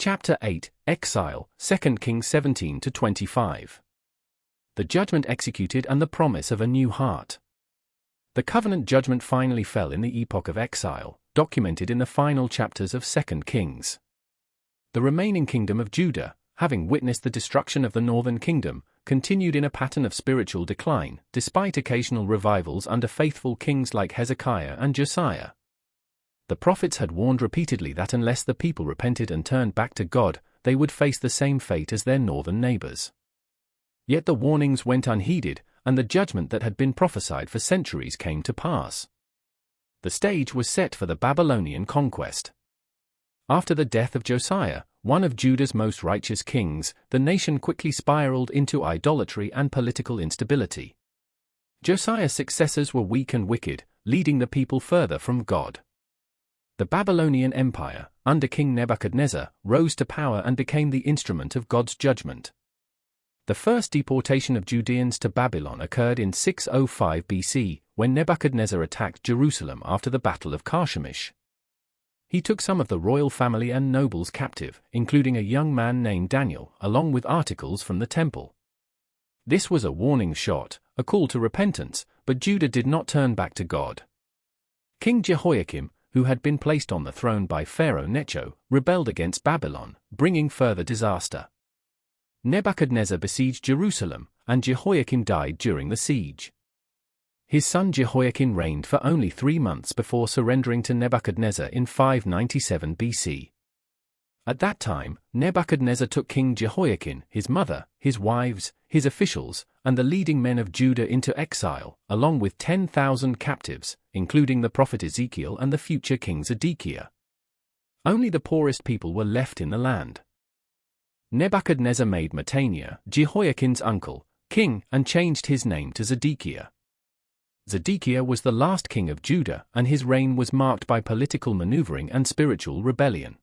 Chapter 8, Exile, 2 Kings 17-25. The judgment executed and the promise of a new heart. The covenant judgment finally fell in the epoch of exile, documented in the final chapters of 2 Kings. The remaining kingdom of Judah, having witnessed the destruction of the northern kingdom, continued in a pattern of spiritual decline, despite occasional revivals under faithful kings like Hezekiah and Josiah. The prophets had warned repeatedly that unless the people repented and turned back to God, they would face the same fate as their northern neighbors. Yet the warnings went unheeded, and the judgment that had been prophesied for centuries came to pass. The stage was set for the Babylonian conquest. After the death of Josiah, one of Judah's most righteous kings, the nation quickly spiraled into idolatry and political instability. Josiah's successors were weak and wicked, leading the people further from God. The Babylonian Empire, under King Nebuchadnezzar, rose to power and became the instrument of God's judgment. The first deportation of Judeans to Babylon occurred in 605 BC, when Nebuchadnezzar attacked Jerusalem after the Battle of Carchemish. He took some of the royal family and nobles captive, including a young man named Daniel, along with articles from the temple. This was a warning shot, a call to repentance, but Judah did not turn back to God. King Jehoiakim, who had been placed on the throne by Pharaoh Necho, rebelled against Babylon, bringing further disaster. Nebuchadnezzar besieged Jerusalem, and Jehoiakim died during the siege. His son Jehoiakim reigned for only 3 months before surrendering to Nebuchadnezzar in 597 BC. At that time, Nebuchadnezzar took King Jehoiakim, his mother, his wives, his officials, and the leading men of Judah into exile, along with 10,000 captives, including the prophet Ezekiel and the future king Zedekiah. Only the poorest people were left in the land. Nebuchadnezzar made Mattaniah, Jehoiakim's uncle, king, and changed his name to Zedekiah. Zedekiah was the last king of Judah, and his reign was marked by political maneuvering and spiritual rebellion.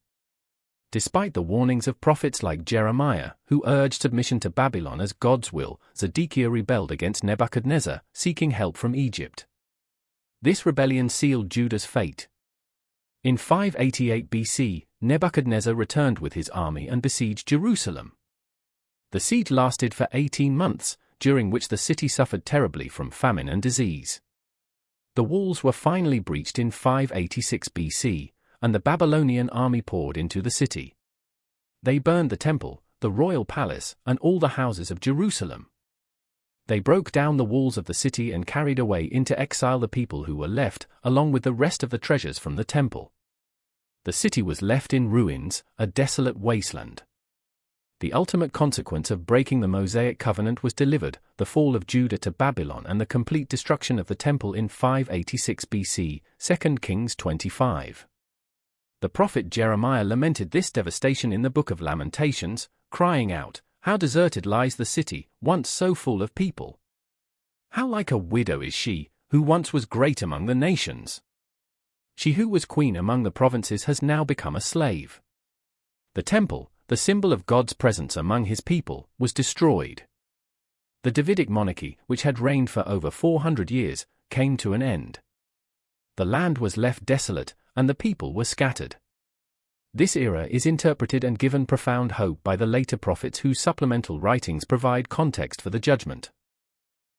Despite the warnings of prophets like Jeremiah, who urged submission to Babylon as God's will, Zedekiah rebelled against Nebuchadnezzar, seeking help from Egypt. This rebellion sealed Judah's fate. In 588 BC, Nebuchadnezzar returned with his army and besieged Jerusalem. The siege lasted for 18 months, during which the city suffered terribly from famine and disease. The walls were finally breached in 586 BC, and the Babylonian army poured into the city. They burned the temple, the royal palace, and all the houses of Jerusalem. They broke down the walls of the city and carried away into exile the people who were left, along with the rest of the treasures from the temple. The city was left in ruins, a desolate wasteland. The ultimate consequence of breaking the Mosaic covenant was delivered, the fall of Judah to Babylon and the complete destruction of the temple in 586 BC, 2 Kings 25. The prophet Jeremiah lamented this devastation in the Book of Lamentations, crying out, "How deserted lies the city, once so full of people! How like a widow is she, who once was great among the nations! She who was queen among the provinces has now become a slave." The temple, the symbol of God's presence among his people, was destroyed. The Davidic monarchy, which had reigned for over 400 years, came to an end. The land was left desolate, and the people were scattered. This era is interpreted and given profound hope by the later prophets whose supplemental writings provide context for the judgment.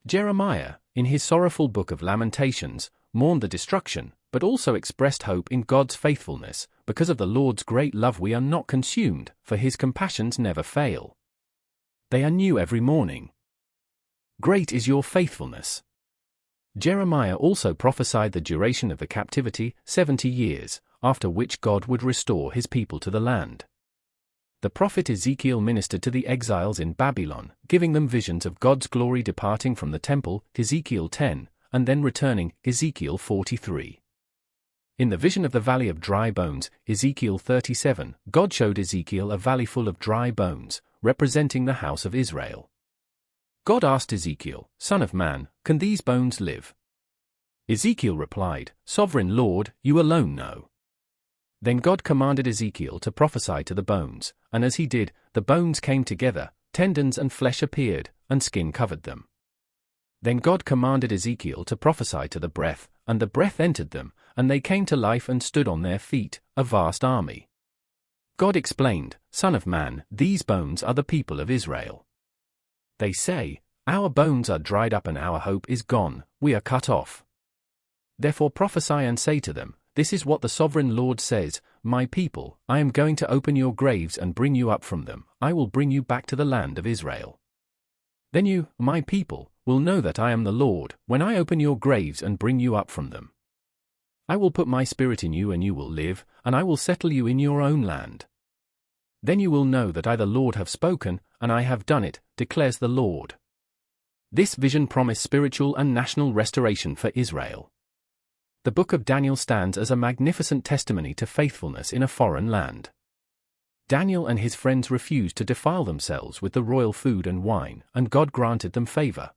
Jeremiah, in his sorrowful Book of Lamentations, mourned the destruction, but also expressed hope in God's faithfulness. Because of the Lord's great love we are not consumed, for his compassions never fail. They are new every morning. Great is your faithfulness. Jeremiah also prophesied the duration of the captivity, 70 years, after which God would restore his people to the land. The prophet Ezekiel ministered to the exiles in Babylon, giving them visions of God's glory departing from the temple, Ezekiel 10, and then returning, Ezekiel 43. In the vision of the valley of dry bones, Ezekiel 37, God showed Ezekiel a valley full of dry bones, representing the house of Israel. God asked Ezekiel, "Son of man, can these bones live?" Ezekiel replied, "Sovereign Lord, you alone know." Then God commanded Ezekiel to prophesy to the bones, and as he did, the bones came together, tendons and flesh appeared, and skin covered them. Then God commanded Ezekiel to prophesy to the breath, and the breath entered them, and they came to life and stood on their feet, a vast army. God explained, "Son of man, these bones are the people of Israel. They say, 'Our bones are dried up and our hope is gone, we are cut off.' Therefore prophesy and say to them, 'This is what the sovereign Lord says, My people, I am going to open your graves and bring you up from them, I will bring you back to the land of Israel. Then you, my people, will know that I am the Lord, when I open your graves and bring you up from them. I will put my spirit in you and you will live, and I will settle you in your own land. Then you will know that I the Lord have spoken, and I have done it, declares the Lord." This vision promised spiritual and national restoration for Israel. The book of Daniel stands as a magnificent testimony to faithfulness in a foreign land. Daniel and his friends refused to defile themselves with the royal food and wine, and God granted them favor.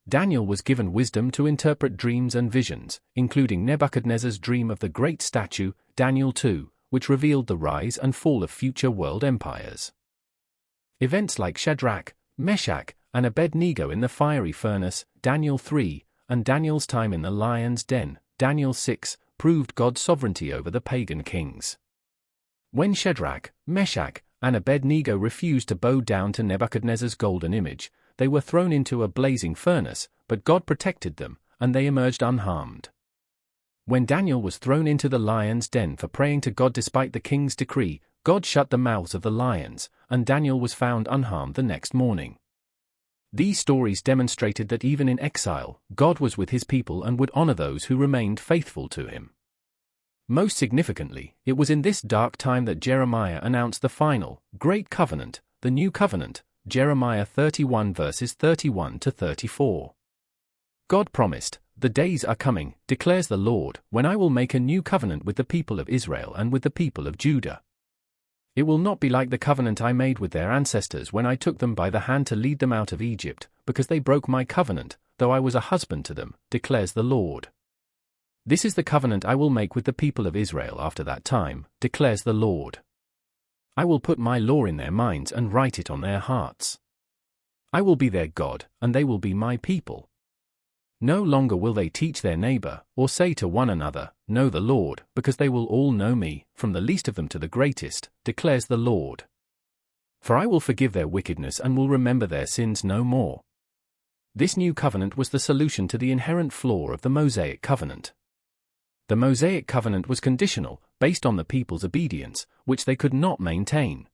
Daniel was given wisdom to interpret dreams and visions, including Nebuchadnezzar's dream of the great statue, Daniel 2, which revealed the rise and fall of future world empires. Events like Shadrach, Meshach, and Abednego in the fiery furnace, Daniel 3, and Daniel's time in the lion's den, Daniel 6, proved God's sovereignty over the pagan kings. When Shadrach, Meshach, and Abednego refused to bow down to Nebuchadnezzar's golden image, they were thrown into a blazing furnace, but God protected them, and they emerged unharmed. When Daniel was thrown into the lion's den for praying to God despite the king's decree, God shut the mouths of the lions, and Daniel was found unharmed the next morning. These stories demonstrated that even in exile, God was with his people and would honor those who remained faithful to him. Most significantly, it was in this dark time that Jeremiah announced the final, great covenant, the new covenant, Jeremiah 31 verses 31 to 34. God promised, "The days are coming, declares the Lord, when I will make a new covenant with the people of Israel and with the people of Judah. It will not be like the covenant I made with their ancestors when I took them by the hand to lead them out of Egypt, because they broke my covenant, though I was a husband to them, declares the Lord. This is the covenant I will make with the people of Israel after that time, declares the Lord. I will put my law in their minds and write it on their hearts. I will be their God, and they will be my people. No longer will they teach their neighbor, or say to one another, 'Know the Lord,' because they will all know me, from the least of them to the greatest, declares the Lord. For I will forgive their wickedness and will remember their sins no more." This new covenant was the solution to the inherent flaw of the Mosaic covenant. The Mosaic covenant was conditional, based on the people's obedience, which they could not maintain.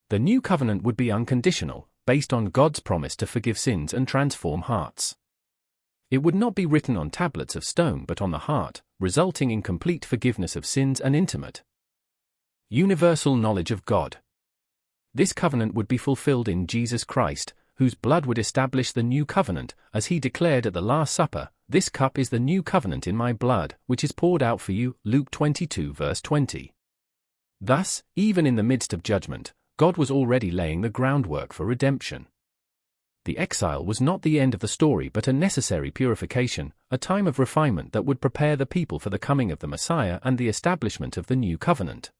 The new covenant would be unconditional, based on God's promise to forgive sins and transform hearts. It would not be written on tablets of stone but on the heart, resulting in complete forgiveness of sins and intimate, universal knowledge of God. This covenant would be fulfilled in Jesus Christ, whose blood would establish the new covenant, as he declared at the Last Supper, "This cup is the new covenant in my blood, which is poured out for you," Luke 22 verse 20. Thus, even in the midst of judgment, God was already laying the groundwork for redemption. The exile was not the end of the story but a necessary purification, a time of refinement that would prepare the people for the coming of the Messiah and the establishment of the new covenant.